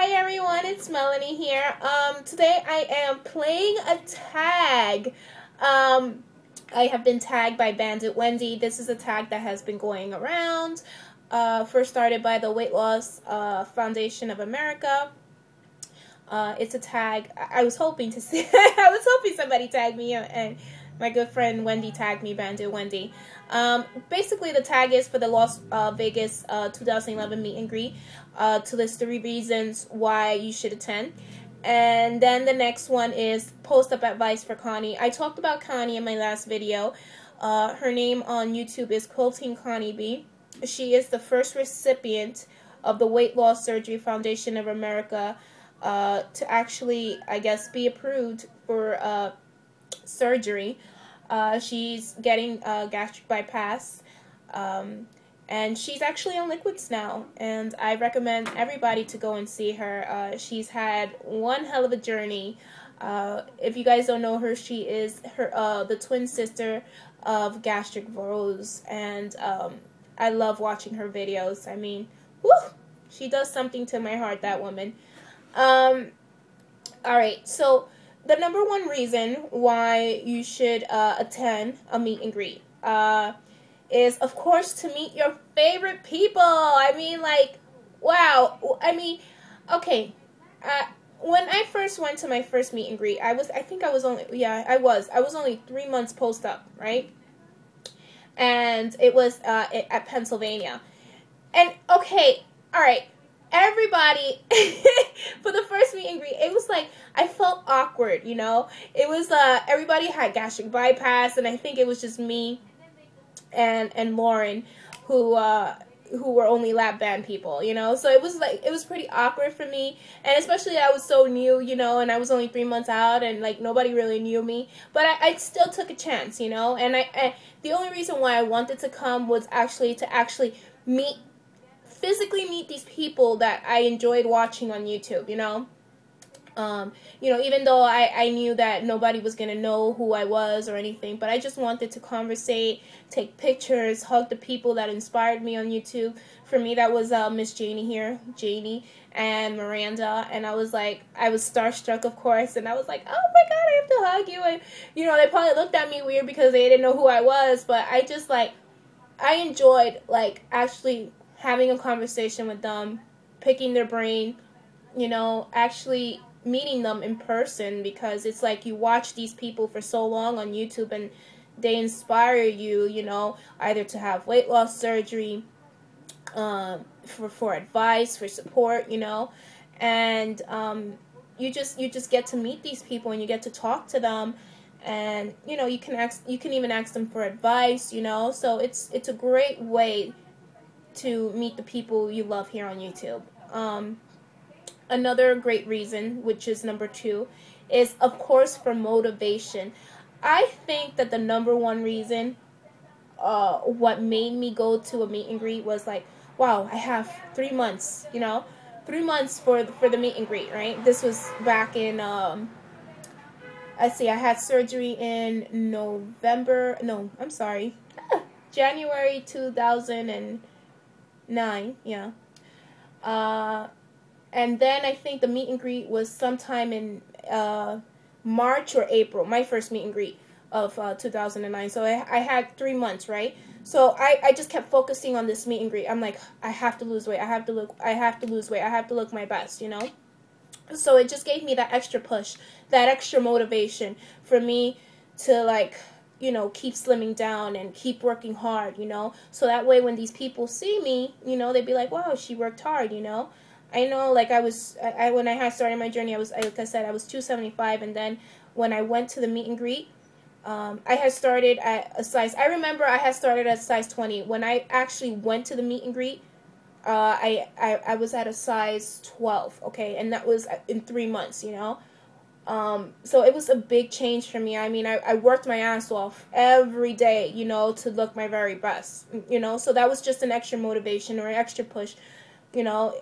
Hi everyone, it's Melanie here. Today I am playing a tag. I have been tagged by Bandit Wendy. This is a tag that has been going around. First started by the Weight Loss Foundation of America. It's a tag. I was hoping to see. I was hoping somebody tagged me, and my good friend Wendy tagged me, Bandit Wendy. Basically, the tag is for the Las Vegas 2011 meet and greet to list 3 reasons why you should attend. And then the next one is post-up advice for Connie. I talked about Connie in my last video. Her name on YouTube is Quilting Connie B. She is the first recipient of the Weight Loss Surgery Foundation of America to actually, I guess, be approved for surgery. She's getting gastric bypass, and she's actually on liquids now, and I recommend everybody to go and see her. She's had one hell of a journey. If you guys don't know her, she is the twin sister of Gastric Rose, and I love watching her videos. I mean, whew, she does something to my heart, that woman. Alright, so the number one reason why you should attend a meet and greet is, of course, to meet your favorite people. I mean, like, wow. I mean, okay. When I first went to my first meet and greet, I was only 3 months post-up, right? And it was at Pennsylvania. And, okay, alright. Everybody, for the first meet and greet, it was like, I felt awkward, you know? It was, everybody had gastric bypass, and I think it was just me and Lauren who were only lap band people, you know? So it was like, it was pretty awkward for me, and especially I was so new, you know, and I was only 3 months out, and like, nobody really knew me, but I still took a chance, you know? And the only reason why I wanted to come was to physically meet these people that I enjoyed watching on YouTube, you know? You know, even though I knew that nobody was going to know who I was or anything, but I just wanted to conversate, take pictures, hug the people that inspired me on YouTube. For me, that was Miss Janie here, Janie, and Miranda, and I was starstruck, of course, and I was like, oh my god, I have to hug you, and, you know, they probably looked at me weird because they didn't know who I was, but I just, like, I enjoyed, like, actually having a conversation with them, picking their brain, you know, actually meeting them in person, because it's like you watch these people for so long on YouTube and they inspire you, you know, either to have weight loss surgery, for advice, for support, you know, and you just get to meet these people and you get to talk to them, and, you know, you can even ask them for advice, you know, so it's a great way to meet the people you love here on YouTube. Another great reason, which is number 2, is, of course, for motivation. I think that the number one reason what made me go to a meet and greet was like, wow, I have 3 months, you know, 3 months for the meet and greet, right? This was back in, let's see, I had surgery in January 2009, yeah. And then I think the meet and greet was sometime in March or April, my first meet and greet of 2009. So I had 3 months, right? So I just kept focusing on this meet and greet. I'm like, I have to lose weight. I have to lose weight. I have to look my best, you know? So it just gave me that extra push, that extra motivation for me to, like, you know, keep slimming down and keep working hard, you know? So that way when these people see me, you know, they'd be like, wow, she worked hard, you know? I know, like, when I had started my journey, like I said, I was 275, and then when I went to the meet and greet, I had started at a size, I remember I had started at size 20. When I actually went to the meet and greet, I was at a size 12, okay, and that was in 3 months, you know? So it was a big change for me. I mean, I worked my ass off every day, you know, to look my very best, you know, so that was just an extra motivation or an extra push. You know,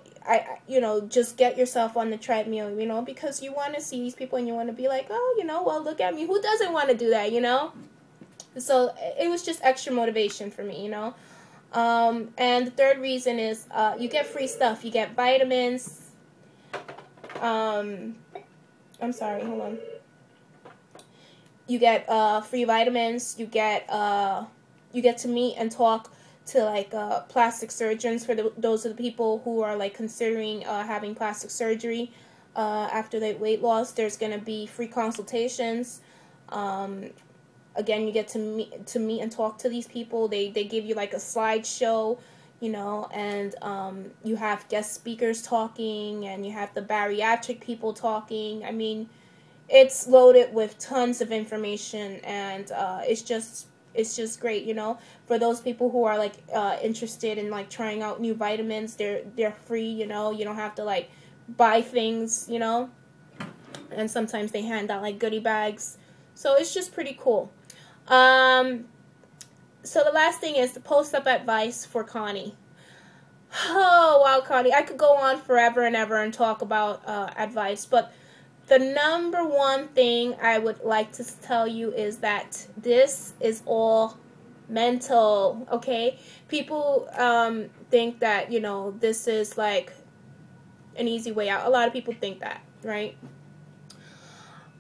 you know, just get yourself on the treadmill, you know, because you want to see these people and you want to be like, oh, you know, well, look at me. Who doesn't want to do that, you know? So it was just extra motivation for me, you know? And the third reason is you get free stuff. You get vitamins, I'm sorry, hold on. You get free vitamins. You get to meet and talk to like plastic surgeons for those of the people who are like considering having plastic surgery after they weight loss. There's gonna be free consultations. Again, you get to meet and talk to these people. They give you like a slideshow, you know, and you have guest speakers talking, and you have the bariatric people talking. I mean, it's loaded with tons of information, and it's just great, you know. For those people who are like interested in like trying out new vitamins, they're free, you know. You don't have to like buy things, you know. And sometimes they hand out like goodie bags, so it's just pretty cool. So the last thing is the post-up advice for Connie. Oh wow, Connie, I could go on forever and ever and talk about advice, but the number one thing I would like to tell you is that this is all mental, okay? People think that, you know, this is like an easy way out. A lot of people think that, right?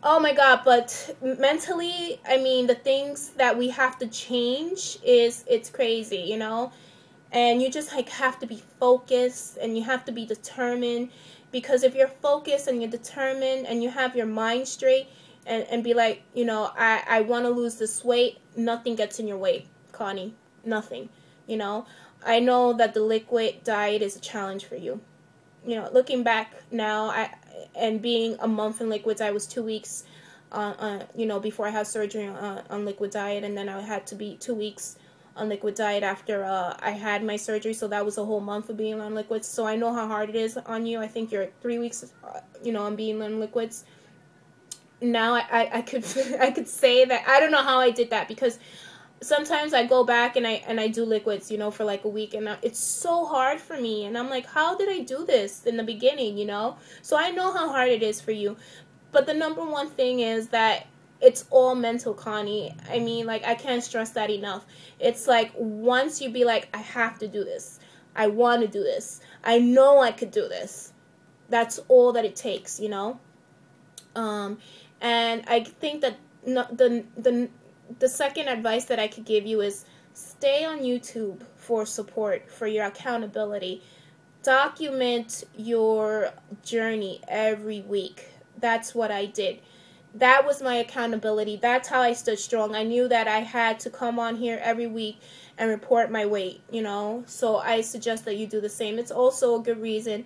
Oh my God, but mentally, I mean, the things that we have to change it's crazy, you know? And you just like have to be focused, and you have to be determined. Because if you're focused and you're determined and you have your mind straight and be like, you know, I want to lose this weight, nothing gets in your way, Connie. Nothing. You know, I know that the liquid diet is a challenge for you. You know, looking back now, and being a month in liquids, I was 2 weeks, you know, before I had surgery on liquid diet, and then I had to be 2 weeks on liquid diet after I had my surgery, so that was a whole month of being on liquids. So I know how hard it is on you. I think you're 3 weeks, you know, on being on liquids. Now I could I could say that I don't know how I did that, because sometimes I go back and I do liquids, you know, for like a week, and it's so hard for me, and I'm like, how did I do this in the beginning, you know? So I know how hard it is for you, but the number one thing is that it's all mental, Connie. I mean, like, I can't stress that enough. It's like, once you be like, I have to do this. I want to do this. I know I could do this. That's all that it takes, you know? And I think that the second advice that I could give you is stay on YouTube for support, for your accountability. Document your journey every week. That's what I did. That was my accountability. That's how I stood strong. I knew that I had to come on here every week and report my weight, you know. So I suggest that you do the same. It's also a good reason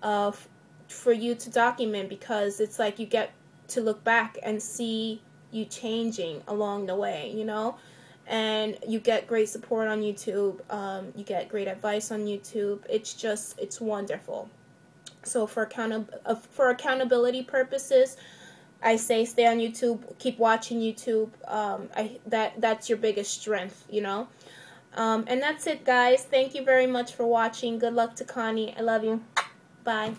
for you to document, because it's like you get to look back and see you changing along the way, you know. And you get great support on YouTube. You get great advice on YouTube. It's wonderful. So for accountability purposes, I say stay on YouTube, keep watching YouTube. That's your biggest strength, you know. And that's it, guys. Thank you very much for watching. Good luck to Connie. I love you. Bye.